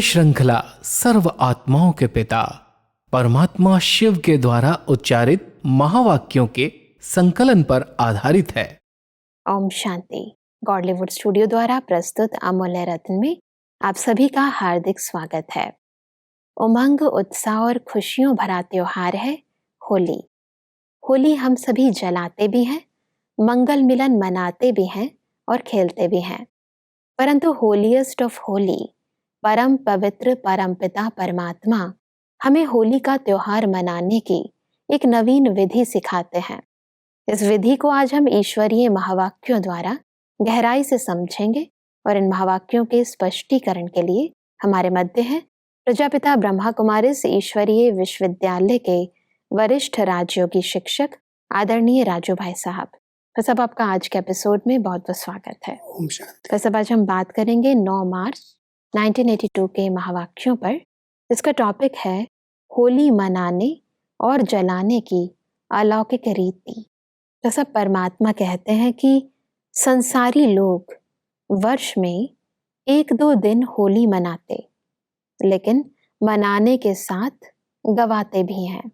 श्रृंखला सर्व आत्माओं के पिता परमात्मा शिव के द्वारा उच्चारित महावाक्यों के संकलन पर आधारित है। ओम शांति। गॉडलीवुड स्टूडियो द्वारा प्रस्तुत अमूल्य रत्न में आप सभी का हार्दिक स्वागत है। उमंग, उत्साह और खुशियों भरा त्योहार है होली। होली हम सभी जलाते भी हैं, मंगल मिलन मनाते भी हैं और खेलते भी हैं। परंतु होलीएस्ट ऑफ होली, परम पवित्र परमपिता परमात्मा हमें होली का त्योहार मनाने की एक नवीन विधि सिखाते हैं। इस विधि को आज हम ईश्वरीय महावाक्यों द्वारा गहराई से समझेंगे और इन महावाक्यों के स्पष्टीकरण के लिए हमारे मध्य हैं प्रजापिता ब्रह्मा कुमारिस ईश्वरीय विश्वविद्यालय के वरिष्ठ राजयोगी शिक्षक आदरणीय राजू भाई साहब। तो सब आपका आज के एपिसोड में बहुत बहुत स्वागत है। तो सब आज हम बात करेंगे 9 मार्च 1982 के महावाक्यों पर। इसका टॉपिक है होली मनाने और जलाने की अलौकिक रीति। तो सब परमात्मा कहते हैं कि संसारी लोग वर्ष में 1-2 दिन होली मनाते, लेकिन मनाने के साथ गवाते भी हैं।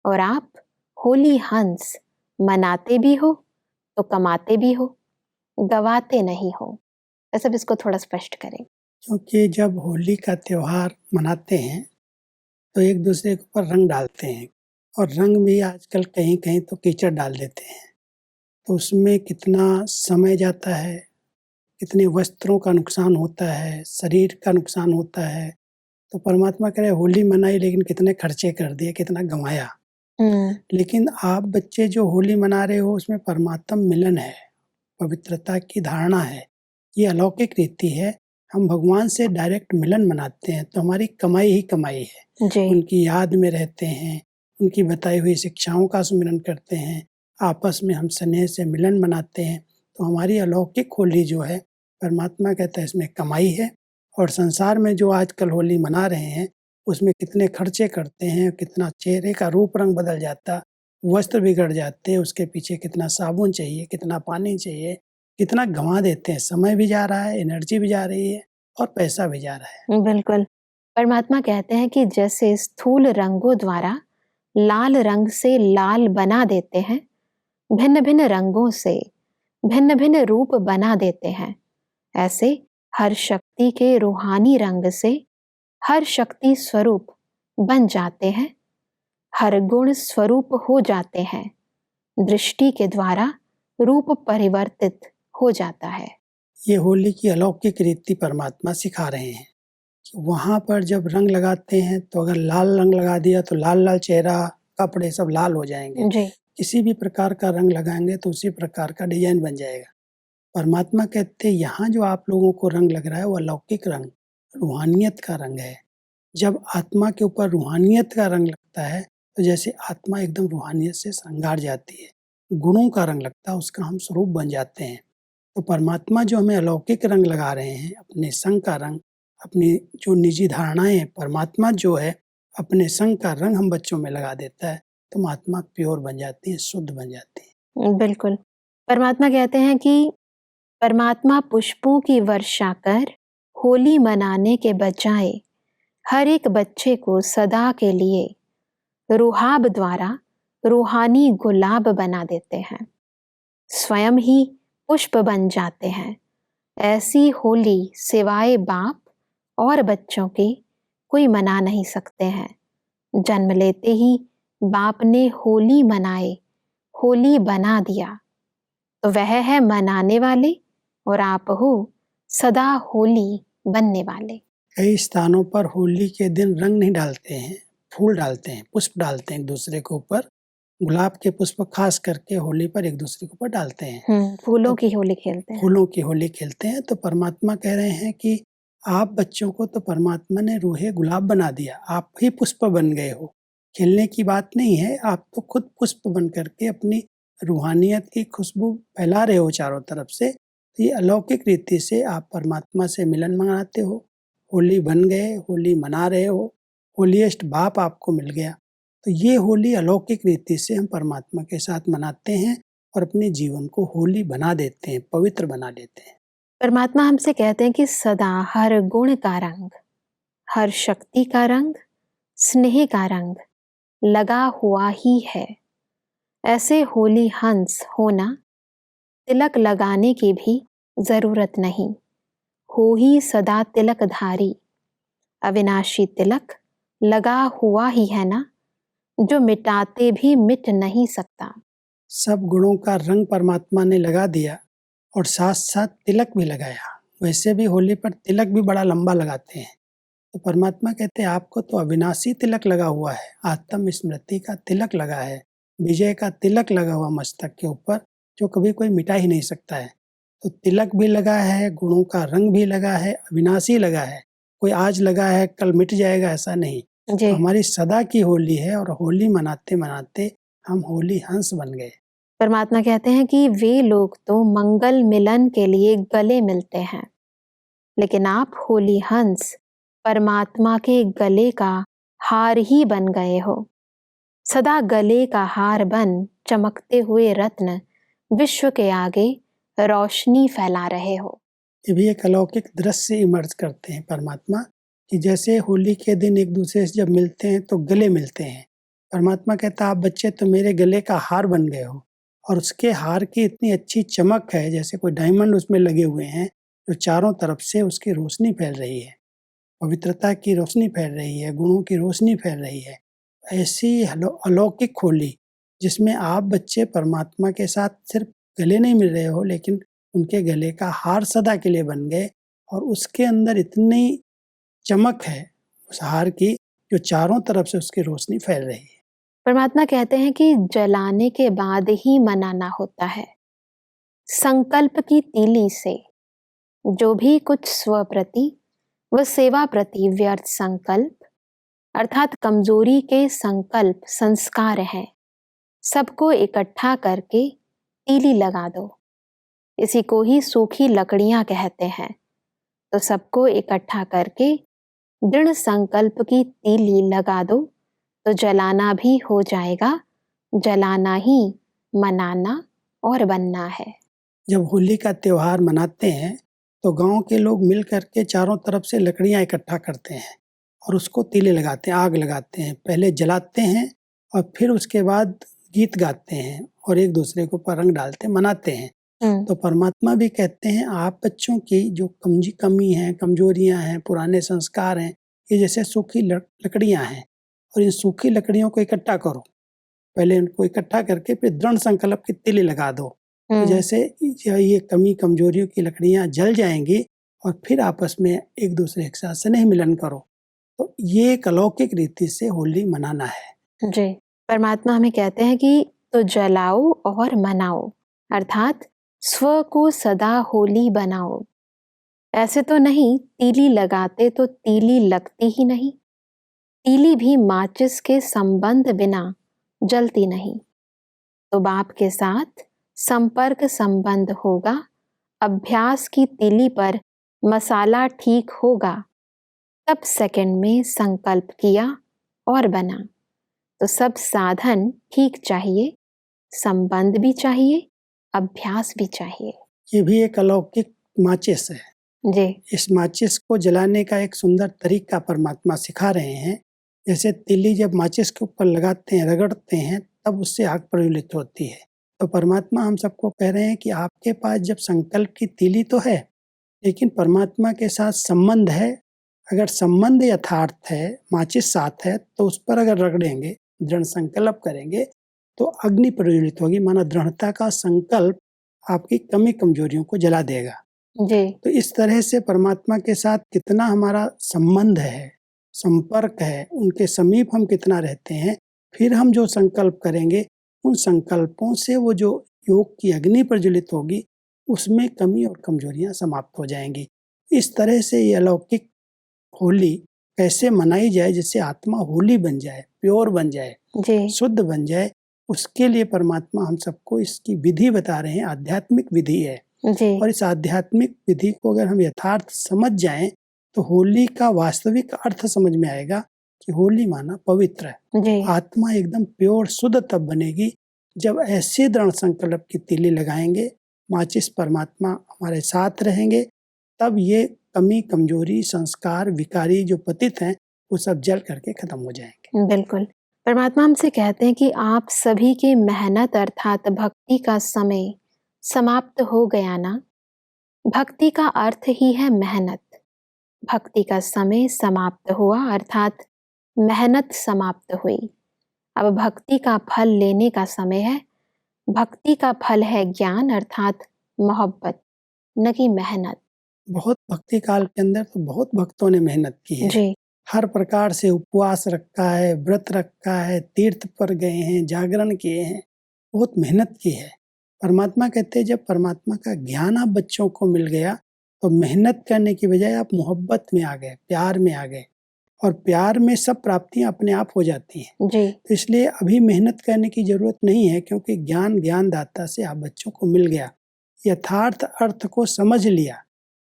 और आप होली हंस मनाते भी हो तो कमाते भी हो, गवाते नहीं हो। तो सब इसको थोड़ा स्पष्ट करें। क्योंकि जब होली का त्यौहार मनाते हैं तो एक दूसरे के ऊपर रंग डालते हैं, और रंग भी आजकल कहीं कहीं तो कीचड़ डाल देते हैं। तो उसमें कितना समय जाता है, कितने वस्त्रों का नुकसान होता है, शरीर का नुकसान होता है। तो परमात्मा कह रहे होली मनाई, लेकिन कितने खर्चे कर दिए, कितना गंवाया। लेकिन आप बच्चे जो होली मना रहे हो उसमें परमात्मा मिलन है, पवित्रता की धारणा है, ये अलौकिक रीति है। हम भगवान से डायरेक्ट मिलन मनाते हैं तो हमारी कमाई ही कमाई है जी। उनकी याद में रहते हैं, उनकी बताई हुई शिक्षाओं का सुमिरन करते हैं, आपस में हम स्नेह से मिलन मनाते हैं। तो हमारी अलौकिक होली जो है, परमात्मा कहता है इसमें कमाई है। और संसार में जो आजकल होली मना रहे हैं उसमें कितने खर्चे करते हैं, कितना चेहरे का रूप रंग बदल जाता, वस्त्र बिगड़ जाते, उसके पीछे कितना साबुन चाहिए, कितना पानी चाहिए, कितना गंवा देते हैं। समय भी जा रहा है, एनर्जी भी जा रही है और पैसा भी जा रहा है। बिल्कुल। परमात्मा कहते हैं कि जैसे स्थूल रंगों द्वारा लाल रंग से लाल बना देते हैं, भिन्न भिन्न रंगों से भिन्न भिन्न रूप बना देते हैं, ऐसे हर शक्ति के रूहानी रंग से हर शक्ति स्वरूप बन जाते हैं, हर गुण स्वरूप हो जाते हैं। दृष्टि के द्वारा रूप परिवर्तित हो जाता है। ये होली की अलौकिक रीति परमात्मा सिखा रहे हैं। वहाँ पर जब रंग लगाते हैं तो अगर लाल रंग लगा दिया तो लाल लाल चेहरा, कपड़े सब लाल हो जाएंगे जी। किसी भी प्रकार का रंग लगाएंगे तो उसी प्रकार का डिजाइन बन जाएगा। परमात्मा कहते हैं यहाँ जो आप लोगों को रंग लग रहा है वो अलौकिक रंग, रूहानियत का रंग है। जब आत्मा के ऊपर रूहानियत का रंग लगता है तो जैसे आत्मा एकदम रूहानियत से श्रृंगार जाती है, गुणों का रंग लगता है, उसका हम स्वरूप बन जाते हैं। तो परमात्मा जो हमें अलौकिक रंग लगा रहे हैं, अपने संग का रंग, अपनी जो निजी धारणाएं हैं, परमात्मा जो है अपने संग का रंग हम बच्चों में लगा देता है, तो आत्मा प्योर बन जाती है, शुद्ध बन जाती है। बिल्कुल। परमात्मा कहते हैं कि परमात्मा पुष्पों की वर्षा कर होली मनाने के बजाय हर एक बच्चे को सदा के लिए रुहाब द्वारा रूहानी गुलाब बना देते हैं, स्वयं ही पुष्प बन जाते हैं। ऐसी होली सिवाय बाप और बच्चों के कोई मना नहीं सकते हैं। जन्म लेते ही बाप ने होली मनाए, होली बना दिया, तो वह है मनाने वाले और आप हो सदा होली बनने वाले। कई स्थानों पर होली के दिन रंग नहीं डालते हैं, फूल डालते हैं, पुष्प डालते हैं एक दूसरे के ऊपर। गुलाब के पुष्प खास करके होली पर एक दूसरे के ऊपर डालते हैं। फूलों की होली खेलते हैं। फूलों की होली खेलते हैं। तो परमात्मा कह रहे हैं कि आप बच्चों को तो परमात्मा ने रूहे गुलाब बना दिया, आप ही पुष्प बन गए हो। खेलने की बात नहीं है, आप तो खुद पुष्प बन करके अपनी रूहानियत की खुशबू फैला रहे हो चारों तरफ से। ये अलौकिक रीति से आप परमात्मा से मिलन मनाते हो, होली बन गए, होली मना रहे हो, होलीएस्ट बाप आपको मिल गया। तो ये होली अलौकिक रीति से हम परमात्मा के साथ मनाते हैं और अपने जीवन को होली बना देते हैं, पवित्र बना लेते हैं। परमात्मा हमसे कहते हैं कि सदा हर गुण का रंग हर शक्ति का रंग, स्नेह का रंग लगा हुआ ही है। ऐसे होली हंस होना, तिलक लगाने की भी जरूरत नहीं। हो ही सदा तिलकधारी, अविनाशी तिलक लगा हुआ ही है ना, जो मिटाते भी मिट नहीं सकता। सब गुणों का रंग परमात्मा ने लगा दिया और साथ साथ तिलक भी लगाया। वैसे भी होली पर तिलक भी बड़ा लंबा लगाते हैं, तो परमात्मा कहते हैं आपको तो अविनाशी तिलक लगा हुआ है, आत्म स्मृति का तिलक लगा है, विजय का तिलक लगा हुआ मस्तक के ऊपर, जो कभी कोई मिटा ही नहीं सकता है। तो तिलक भी लगा है, गुणों का रंग भी लगा है, अविनाशी लगा है। कोई आज लगा है कल मिट जाएगा ऐसा नहीं। तो हमारी सदा की होली है और होली मनाते मनाते हम होली हंस बन गए। परमात्मा कहते हैं कि वे लोग तो मंगल मिलन के लिए गले मिलते हैं, लेकिन आप होली हंस परमात्मा के गले का हार ही बन गए हो। सदा गले का हार बन चमकते हुए रत्न विश्व के आगे रोशनी फैला रहे हो। ये भी एक अलौकिक दृश्य इमर्ज करते हैं परमात्मा, कि जैसे होली के दिन एक दूसरे से जब मिलते हैं तो गले मिलते हैं। परमात्मा कहता आप बच्चे तो मेरे गले का हार बन गए हो, और उसके हार की इतनी अच्छी चमक है जैसे कोई डायमंड उसमें लगे हुए हैं, जो चारों तरफ से उसकी रोशनी फैल रही है, पवित्रता की रोशनी फैल रही है, गुणों की रोशनी फैल रही है। ऐसी अलौकिक होली जिसमें आप बच्चे परमात्मा के साथ सिर्फ गले नहीं मिल रहे हो, लेकिन उनके गले का हार सदा के लिए बन गए, और उसके अंदर इतनी चमक है उस हार की, जो चारों तरफ से उसकी रोशनी फैल रही है। परमात्मा कहते हैं कि जलाने के बाद ही मनाना होता है। संकल्प की तीली से जो भी कुछ स्व प्रति व सेवा प्रति व्यर्थ संकल्प, अर्थात कमजोरी के संकल्प संस्कार हैं, सबको इकट्ठा करके तीली लगा दो। इसी को ही सूखी लकड़ियां कहते हैं। तो सबको इकट्ठा करके दृढ़ संकल्प की तीली लगा दो, तो जलाना भी हो जाएगा। जलाना ही मनाना और बनना है। जब होली का त्योहार मनाते हैं तो गांव के लोग मिल करके चारों तरफ से लकड़ियां इकट्ठा करते हैं और उसको तीले लगाते हैं, आग लगाते हैं, पहले जलाते हैं और फिर उसके बाद गीत गाते हैं और एक दूसरे के ऊपर रंग डालते मनाते हैं। तो परमात्मा भी कहते हैं आप बच्चों की जो कमी है, कमजोरियां हैं, पुराने संस्कार हैं, ये जैसे सूखी लकड़ियां हैं, और इन सूखी लकड़ियों को इकट्ठा करो। पहले इनको इकट्ठा करके फिर दृढ़ संकल्प की तीली लगा दो। तो जैसे ये कमी कमजोरियों की लकड़ियां जल जाएंगी और फिर आपस में एक दूसरे के साथ स्नेह मिलन करो। तो ये एक अलौकिक रीति से होली मनाना है। जी, परमात्मा हमें कहते हैं कि तो जलाओ और मनाओ, अर्थात स्व को सदा होली बनाओ। ऐसे तो नहीं, तीली लगाते तो तीली लगती ही नहीं। तीली भी माचिस के संबंध बिना जलती नहीं। तो बाप के साथ संपर्क संबंध होगा, अभ्यास की तीली पर मसाला ठीक होगा, तब सेकंड में संकल्प किया और बना। तो सब साधन ठीक चाहिए, संबंध भी चाहिए, अभ्यास भी चाहिए। ये भी एक अलौकिक माचिस है जी। इस माचिस को जलाने का एक सुंदर तरीका परमात्मा सिखा रहे हैं। जैसे तीली जब माचिस के ऊपर लगाते हैं, रगड़ते हैं, तब उससे आग प्रज्वलित होती है। तो परमात्मा हम सबको कह रहे हैं कि आपके पास जब संकल्प की तीली तो है, लेकिन परमात्मा के साथ संबंध है। अगर संबंध यथार्थ है, माचिस साथ है, तो उस पर अगर रगड़ेंगे, दृढ़ संकल्प करेंगे, तो अग्नि प्रज्वलित होगी। माना दृढ़ता का संकल्प आपकी कमी कमजोरियों को जला देगा। जी। तो इस तरह से परमात्मा के साथ कितना हमारा संबंध है, संपर्क है, उनके समीप हम कितना रहते हैं, फिर हम जो संकल्प करेंगे उन संकल्पों से वो जो योग की अग्नि प्रज्वलित होगी, उसमें कमी और कमजोरियां समाप्त हो जाएंगी। इस तरह से ये अलौकिक होली कैसे मनाई जाए जिससे आत्मा होली बन जाए, प्योर बन जाए, शुद्ध बन जाए, उसके लिए परमात्मा हम सबको इसकी विधि बता रहे हैं। आध्यात्मिक विधि है और इस आध्यात्मिक विधि को अगर हम यथार्थ समझ जाएं तो होली का वास्तविक अर्थ समझ में आएगा कि होली माना पवित्र है। आत्मा एकदम प्योर शुद्ध तब बनेगी जब ऐसे दृढ़ संकल्प की तीली लगाएंगे, माचिस परमात्मा हमारे साथ रहेंगे, तब ये कमी, कमजोरी, संस्कार, विकारी जो पतित हैं, वो सब जल करके खत्म हो जाएंगे। बिल्कुल। परमात्मा हमसे कहते हैं कि आप सभी की मेहनत अर्थात भक्ति का समय समाप्त हो गया ना। भक्ति का अर्थ ही है मेहनत। भक्ति का समय समाप्त हुआ अर्थात मेहनत समाप्त हुई। अब भक्ति का फल लेने का समय है। भक्ति का फल है ज्ञान अर्थात मोहब्बत, न कि मेहनत। बहुत भक्ति काल के अंदर तो बहुत भक्तों ने मेहनत की है। जी, हर प्रकार से उपवास रखा है, व्रत रखा है, तीर्थ पर गए हैं, जागरण किए हैं, बहुत मेहनत की है। परमात्मा कहते हैं जब परमात्मा का ज्ञान आप बच्चों को मिल गया तो मेहनत करने की बजाय आप मोहब्बत में आ गए, प्यार में आ गए, और प्यार में सब प्राप्तियां अपने आप हो जाती हैं। जी, तो इसलिए अभी मेहनत करने की जरूरत नहीं है, क्योंकि ज्ञान ज्ञानदाता से आप बच्चों को मिल गया, यथार्थ अर्थ को समझ लिया।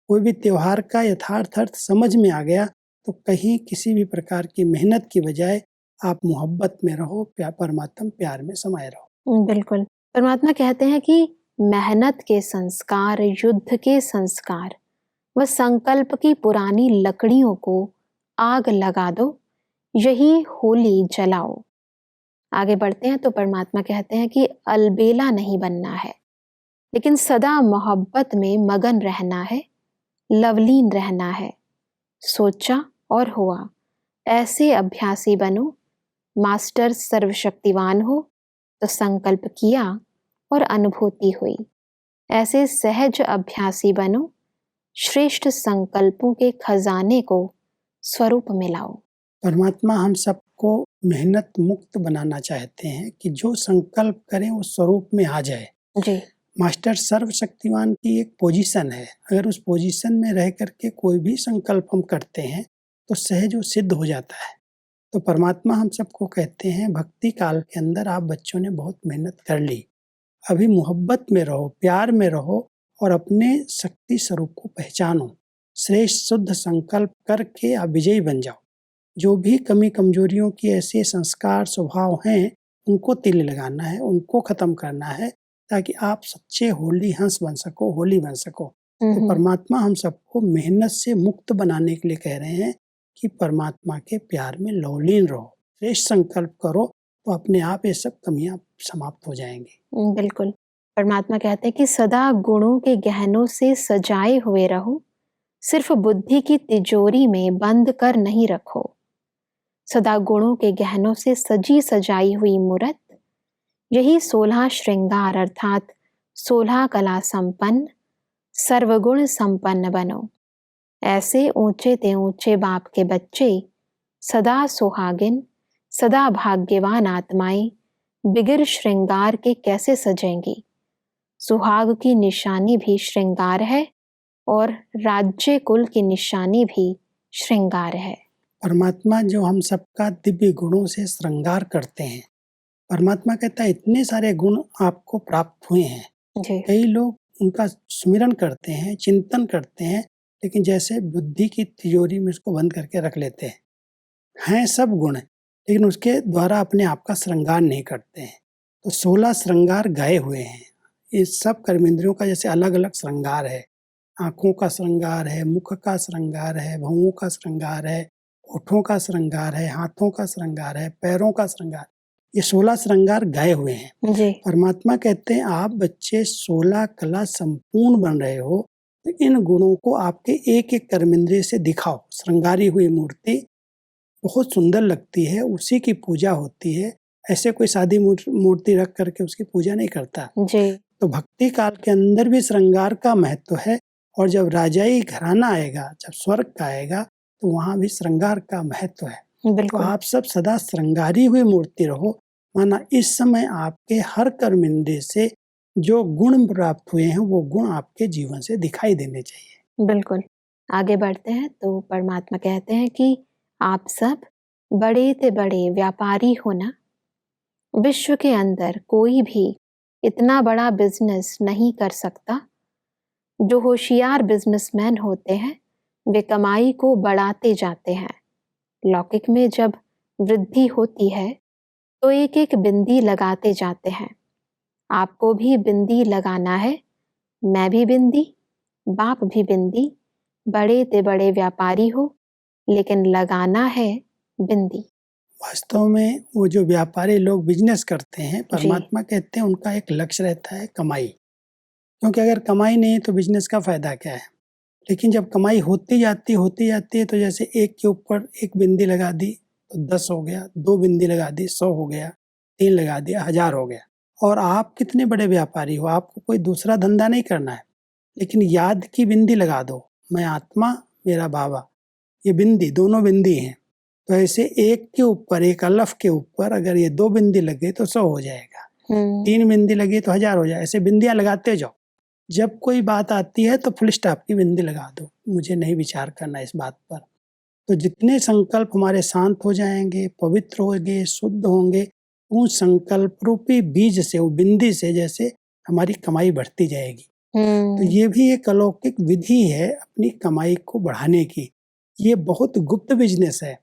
कोई भी त्योहार का यथार्थ अर्थ समझ में आ गया तो कहीं किसी भी प्रकार की मेहनत की बजाय आप मोहब्बत में रहो, परमात्मा प्यार में समाये रहो। बिल्कुल। परमात्मा कहते हैं कि मेहनत के संस्कार, युद्ध के संस्कार व संकल्प की पुरानी लकड़ियों को आग लगा दो, यही होली जलाओ। आगे बढ़ते हैं तो परमात्मा कहते हैं कि अलबेला नहीं बनना है, लेकिन सदा मोहब्बत में मगन रहना है, लवलीन रहना है। सोचा और हुआ, ऐसे अभ्यासी बनो। मास्टर सर्वशक्तिवान हो तो संकल्प किया और अनुभूति हुई। ऐसे सहज अभ्यासी बनो, श्रेष्ठ संकल्पों के खजाने को स्वरूप मिलाओ। परमात्मा हम सबको मेहनत मुक्त बनाना चाहते हैं कि जो संकल्प करें वो स्वरूप में आ जाए। जी, मास्टर सर्वशक्तिवान की एक पोजीशन है, अगर उस पोजीशन में रह करके कोई भी संकल्प हम करते हैं तो सहज वो सिद्ध हो जाता है। तो परमात्मा हम सबको कहते हैं भक्ति काल के अंदर आप बच्चों ने बहुत मेहनत कर ली, अभी मोहब्बत में रहो, प्यार में रहो और अपने शक्ति स्वरूप को पहचानो। श्रेष्ठ शुद्ध संकल्प करके आप विजयी बन जाओ। जो भी कमी कमजोरियों की ऐसे संस्कार स्वभाव हैं उनको तिल लगाना है, उनको खत्म करना है, ताकि आप सच्चे होली हंस बन सको, होली बन सको। तो परमात्मा हम सबको मेहनत से मुक्त बनाने के लिए कह रहे हैं कि परमात्मा के प्यार में लवलीन रहो, श्रेष्ठ संकल्प करो, तो अपने आप ये सब कमियां समाप्त हो जाएंगी। बिल्कुल। परमात्मा कहते हैं कि सदा गुणों के गहनों से सजाए हुए रहो, सिर्फ बुद्धि की तिजोरी में बंद कर नहीं रखो। सदा गुणों के गहनों से सजी सजाई हुई मूरत, यही 16 श्रृंगार अर्थात 16 कला संपन्न सर्वगुण संपन्न बनो। ऐसे ऊंचे ते ऊंचे बाप के बच्चे, सदा सुहागिन, सदा भाग्यवान आत्माएं बिगर श्रृंगार के कैसे सजेंगी। सुहाग की निशानी भी श्रृंगार है और राज्य कुल की निशानी भी श्रृंगार है। परमात्मा जो हम सबका दिव्य गुणों से श्रृंगार करते हैं, परमात्मा कहता है इतने सारे गुण आपको प्राप्त हुए हैं। जी, कई लोग उनका सुमिरन करते हैं, चिंतन करते हैं, लेकिन जैसे बुद्धि की तिजोरी में उसको बंद करके रख लेते हैं सब गुण, लेकिन उसके द्वारा अपने आप का श्रृंगार नहीं करते हैं। तो 16 श्रृंगार गाए हुए हैं। इस सब कर्मेंद्रियों का जैसे अलग अलग श्रृंगार है। आँखों का श्रृंगार है, मुख का श्रृंगार है, भौहों का श्रृंगार है, होठों का श्रृंगार है, हाथों का श्रृंगार है, पैरों का श्रृंगार। ये 16 श्रृंगार गाए हुए हैं। जी, परमात्मा कहते हैं आप बच्चे 16 कला संपूर्ण बन रहे हो, तो इन गुणों को आपके एक एक कर्मेंद्रिय से दिखाओ। श्रृंगारी हुई मूर्ति बहुत सुंदर लगती है, उसी की पूजा होती है। ऐसे कोई सादी मूर्ति रख करके उसकी पूजा नहीं करता। जी, तो भक्ति काल के अंदर भी श्रृंगार का महत्व है, और जब राजाई घराना आएगा, जब स्वर्ग का आएगा, तो वहां भी श्रृंगार का महत्व है। तो बिल्कुल। आप सब सदा श्रृंगारी हुई मूर्ति रहो, माना इस समय आपके हर कर्मेंद्रिय से जो गुण प्राप्त हुए हैं वो गुण आपके जीवन से दिखाई देने चाहिए। बिल्कुल। आगे बढ़ते हैं तो परमात्मा कहते हैं कि आप सब बड़े ते बड़े व्यापारी हो ना। विश्व के अंदर कोई भी इतना बड़ा बिजनेस नहीं कर सकता। जो होशियार बिजनेसमैन होते हैं वे कमाई को बढ़ाते जाते हैं। लौकिक में जब वृद्धि होती है तो एक एक बिंदी लगाते जाते हैं। आपको भी बिंदी लगाना है, मैं भी बिंदी, बाप भी बिंदी, बड़े ते बड़े व्यापारी हो, लेकिन लगाना है बिंदी। वास्तव में वो जो व्यापारी लोग बिजनेस करते हैं, जी। परमात्मा कहते हैं उनका एक लक्ष्य रहता है कमाई। क्योंकि अगर कमाई नहीं है तो बिजनेस का फायदा क्या है। लेकिन जब कमाई होती जाती है तो जैसे एक के ऊपर एक बिंदी लगा दी तो 10 हो गया, 2 बिंदी लगा दी 100 हो गया, 3 लगा दिया 1000 हो गया। और आप कितने बड़े व्यापारी हो, आपको कोई दूसरा धंधा नहीं करना है, लेकिन याद की बिंदी लगा दो, मैं आत्मा मेरा बाबा, ये बिंदी दोनों बिंदी हैं। तो ऐसे एक के ऊपर एक अलफ के ऊपर अगर ये 2 बिंदी लगे तो 100 हो जाएगा, 3 बिंदी लगी तो 1000 हो जाए। ऐसे बिंदियां लगाते जाओ। जब कोई बात आती है तो फुल स्टॉप की बिंदी लगा दो, मुझे नहीं विचार करना इस बात पर। तो जितने संकल्प हमारे शांत हो जाएंगे, पवित्र होंगे, शुद्ध होंगे, उस संकल्प रूपी बीज से, वो बिंदी से जैसे हमारी कमाई बढ़ती जाएगी। तो ये भी एक अलौकिक विधि है अपनी कमाई को बढ़ाने की। ये बहुत गुप्त बिजनेस है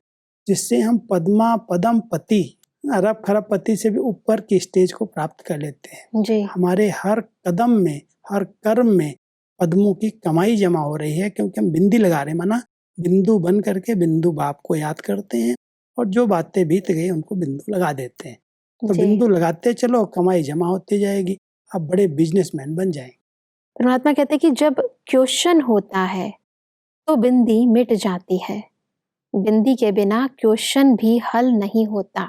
जिससे हम पदम पति, अरब खरब पति से भी ऊपर की स्टेज को प्राप्त कर लेते हैं। जी। हमारे हर कदम में, हर कर्म में पद्मों की कमाई जमा हो रही है, क्योंकि हम बिंदी लगा रहे हैं। माना बिंदु बन करके बिंदु बाप को याद करते हैं और जो बातें बीत गई उनको बिंदु लगा देते हैं। तो बिंदु लगाते चलो, कमाई जमा होती जाएगी, आप बड़े बिजनेसमैन बन जाएंगे। परमात्मा कहते हैं कि जब क्वेश्चन होता है तो बिंदी मिट जाती है। बिंदी के बिना क्वेश्चन भी हल नहीं होता।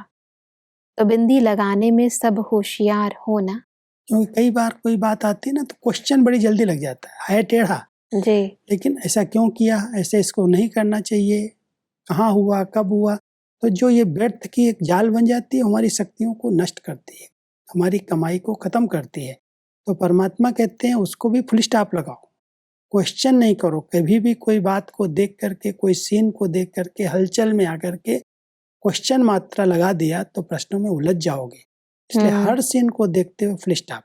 तो बिंदी लगाने में सब होशियार होना। क्योंकि कई बार कोई बात आती है ना तो क्वेश्चन बड़ी जल्दी लग जाता है टेढ़ा। जी। लेकिन ऐसा क्यों किया, ऐसे इसको नहीं करना चाहिए, कहाँ हुआ, कब हुआ। तो जो ये व्यर्थ की एक जाल बन जाती है, हमारी शक्तियों को नष्ट करती है, हमारी कमाई को खत्म करती है। तो परमात्मा कहते हैं उसको भी फुल स्टॉप लगाओ, क्वेश्चन नहीं करो। कभी भी कोई बात को देख करके, कोई सीन को देख करके, हलचल में आकर के क्वेश्चन मात्रा लगा दिया तो प्रश्नों में उलझ जाओगे। इसलिए हर सीन को देखते हुए फुल स्टॉप।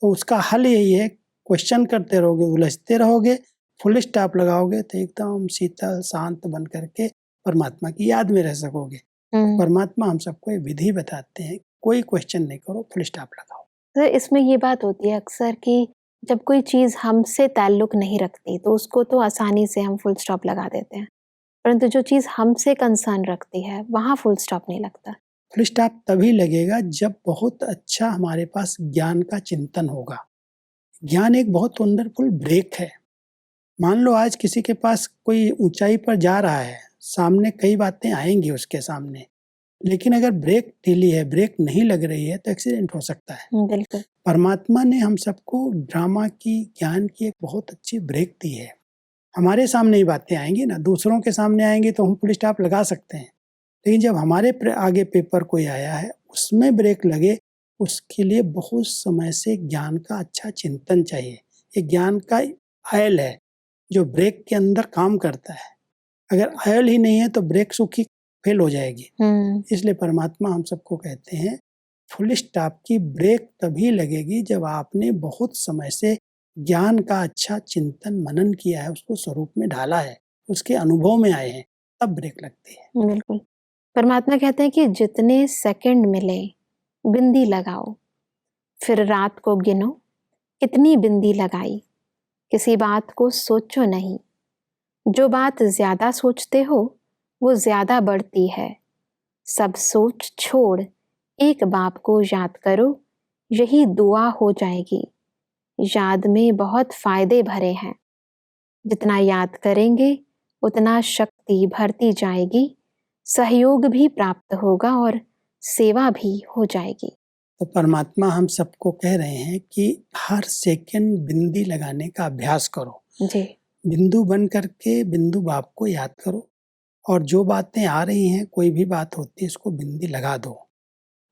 तो उसका हल यही है, क्वेश्चन करते रहोगे, उलझते रहोगे, फुल स्टॉप लगाओगे तो एकदम शीतल शांत बन करके परमात्मा की याद में रह सकोगे। परमात्मा हम सबको विधि बताते हैं, कोई क्वेश्चन नहीं करो, फुल स्टॉप लगाओ। तो इसमें ये बात होती है अक्सर कि जब कोई चीज हमसे ताल्लुक नहीं रखती तो उसको तो आसानी से हम फुल स्टॉप लगा देते हैं, परंतु जो चीज हमसे कंसर्न रखती है वहां फुल स्टॉप नहीं लगता। फुल स्टॉप तभी लगेगा जब बहुत अच्छा हमारे पास ज्ञान का चिंतन होगा। ज्ञान एक बहुत वंडरफुल ब्रेक है। मान लो आज किसी के पास कोई ऊंचाई पर जा रहा है, सामने कई बातें आएंगी उसके सामने, लेकिन अगर ब्रेक ढीली है, ब्रेक नहीं लग रही है तो एक्सीडेंट हो सकता है। बिल्कुल। परमात्मा ने हम सबको ड्रामा की, ज्ञान की एक बहुत अच्छी ब्रेक दी है। हमारे सामने ही बातें आएंगी ना, दूसरों के सामने आएंगी तो हम फुल स्टॉप लगा सकते हैं, लेकिन जब हमारे आगे पेपर कोई आया है उसमें ब्रेक लगे, उसके लिए बहुत समय से ज्ञान का अच्छा चिंतन चाहिए। ये ज्ञान का आयल है जो ब्रेक के अंदर काम करता है। अगर आयल ही नहीं है तो ब्रेक सूखी फेल हो जाएगी। इसलिए परमात्मा हम सबको कहते हैं फुल स्टॉप की ब्रेक तभी लगेगी जब आपने बहुत समय से ज्ञान का अच्छा चिंतन मनन किया है, उसको स्वरूप में ढाला है, उसके अनुभव में आए हैं, तब ब्रेक लगती है। बिल्कुल। परमात्मा कहते हैं कि जितने सेकंड मिले बिंदी लगाओ, फिर रात को गिनो कितनी बिंदी लगाई, किसी बात को सोचो नहीं, जो बात ज्यादा सोचते हो वो ज्यादा बढ़ती है, सब सोच छोड़ एक बाप को याद करो, यही दुआ हो जाएगी, याद में बहुत फायदे भरे हैं, जितना याद करेंगे उतना शक्ति भरती जाएगी, सहयोग भी प्राप्त होगा और सेवा भी हो जाएगी। तो परमात्मा हम सबको कह रहे हैं कि हर सेकंड बिंदी लगाने का अभ्यास करो। जी। बिंदु बन करके बिंदु बाप को याद करो, और जो बातें आ रही हैं, कोई भी बात होती है, इसको बिंदी लगा दो,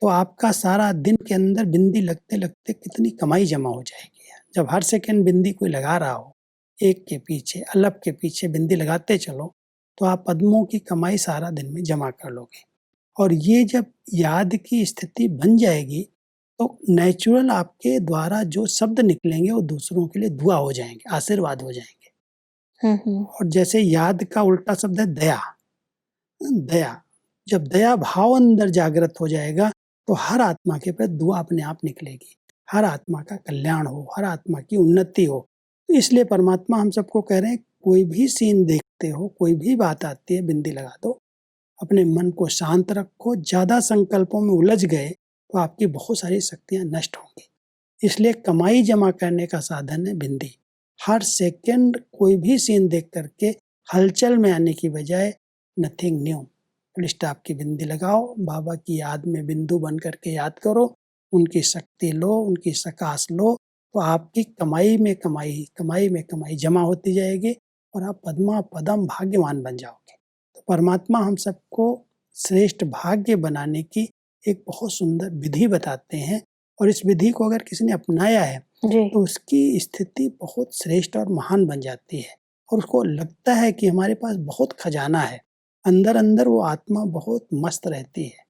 तो आपका सारा दिन के अंदर बिंदी लगते लगते कितनी कमाई जमा हो जाएगी। जब हर सेकंड बिंदी कोई लगा रहा हो, एक के पीछे अलग के पीछे बिंदी लगाते चलो, तो आप पद्मों की कमाई सारा दिन में जमा कर लोगे। और ये जब याद की स्थिति बन जाएगी तो नेचुरल आपके द्वारा जो शब्द निकलेंगे वो दूसरों के लिए दुआ हो जाएंगे, आशीर्वाद हो जाएंगे। और जैसे याद का उल्टा शब्द है दया। दया, जब दया भाव अंदर जागृत हो जाएगा तो हर आत्मा के प्रति दुआ अपने आप निकलेगी, हर आत्मा का कल्याण हो, हर आत्मा की उन्नति हो। तो इसलिए परमात्मा हम सबको कह रहे हैं कोई भी सीन देखते हो, कोई भी बात आती है, बिंदी लगा दो। अपने मन को शांत रखो। ज़्यादा संकल्पों में उलझ गए तो आपकी बहुत सारी शक्तियाँ नष्ट होंगी। इसलिए कमाई जमा करने का साधन है बिंदी। हर सेकंड कोई भी सीन देख करके हलचल में आने की बजाय नथिंग न्यू, फुल स्टॉप की बिंदी लगाओ। बाबा की याद में बिंदु बन करके याद करो, उनकी शक्ति लो, उनकी सकाश लो, तो आपकी कमाई में कमाई जमा होती जाएगी और आप पद्मा पदम भाग्यवान बन जाओगे। तो परमात्मा हम सबको श्रेष्ठ भाग्य बनाने की एक बहुत सुंदर विधि बताते हैं, और इस विधि को अगर किसी ने अपनाया है तो उसकी स्थिति बहुत श्रेष्ठ और महान बन जाती है, और उसको लगता है कि हमारे पास बहुत खजाना है। अंदर अंदर वो आत्मा बहुत मस्त रहती है।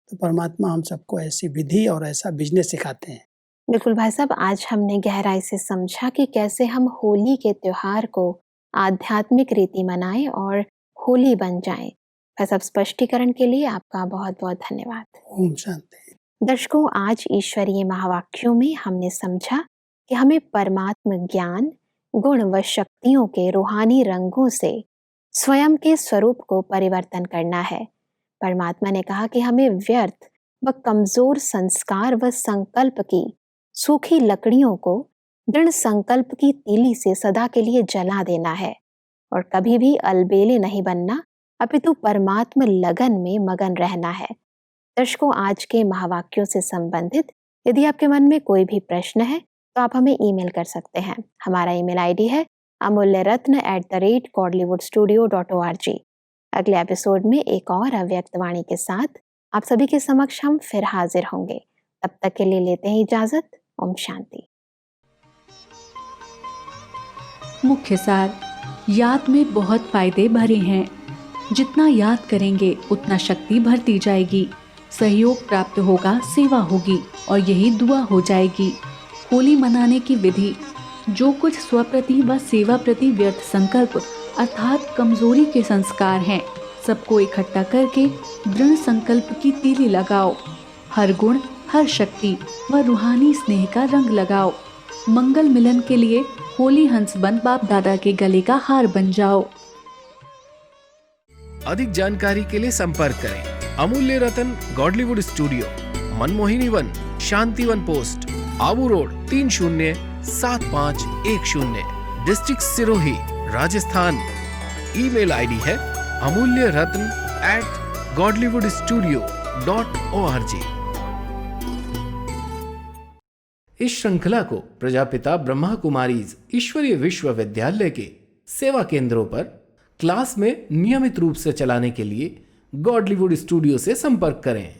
तो परमात्मा हम सबको ऐसी विधि और ऐसा बिजनेस सिखाते हैं। बिल्कुल भाई साहब, आज हमने गहराई से समझा कि कैसे हम होली के त्योहार को आध्यात्मिक रीति मनाएं और होली बन जाएं। भाई साहब, स्पष्टीकरण के लिए आपका बहुत बहुत धन्यवाद। ओम शांति। दर्शकों, आज ईश्वरीय महावाक्यों में हमने समझा कि हमें परमात्म ज्ञान, गुण व शक्तियों के रूहानी रंगों से स्वयं के स्वरूप को परिवर्तन करना है। परमात्मा ने कहा कि हमें व्यर्थ व कमजोर संस्कार व संकल्प की सूखी लकड़ियों को दृढ़ संकल्प की तीली से सदा के लिए जला देना है, और कभी भी अलबेले नहीं बनना, अपितु परमात्म लगन में मगन रहना है। दर्शकों, आज के महावाक्यों से संबंधित यदि आपके मन में कोई भी प्रश्न है तो आप हमें ईमेल कर सकते हैं। हमारा ईमेल आईडी है amulyaratna@godlywoodstudio.org। अगले एपिसोड में एक और अव्यक्त वाणी के साथ आप सभी के समक्ष हम फिर हाजिर होंगे। तब तक के लिए लेते हैं इजाजत। ओम शांति। मुख्य सार, याद में बहुत फायदे भरे हैं। जितना याद करेंगे उतना शक्ति बढ़ती जाएगी, सहयोग प्राप्त होगा, सेवा होगी और यही दुआ हो जाएगी। होली मनाने की विधि, जो कुछ स्वप्रति व सेवा प्रति व्यर्थ संकल्प अर्थात कमजोरी के संस्कार हैं, सबको इकट्ठा करके दृढ़ संकल्प की तीली लगाओ। हर गुण, हर शक्ति व रूहानी स्नेह का रंग लगाओ। मंगल मिलन के लिए होली हंस बन बाप दादा के गले का हार बन जाओ। अधिक जानकारी के लिए संपर्क करें Amulya Ratan Godlywood studio, Manmohini Van, Shanti Van post, Abu road 307510, district Sirohi, Rajasthan. Email ID है amulyaratn@godlywoodstudio.org। इस श्रृंखला को प्रजापिता ब्रह्मा कुमारीज ईश्वरीय विश्वविद्यालय के सेवा केंद्रों पर क्लास में नियमित रूप से चलाने के लिए गॉडलीवुड स्टूडियो से संपर्क करें।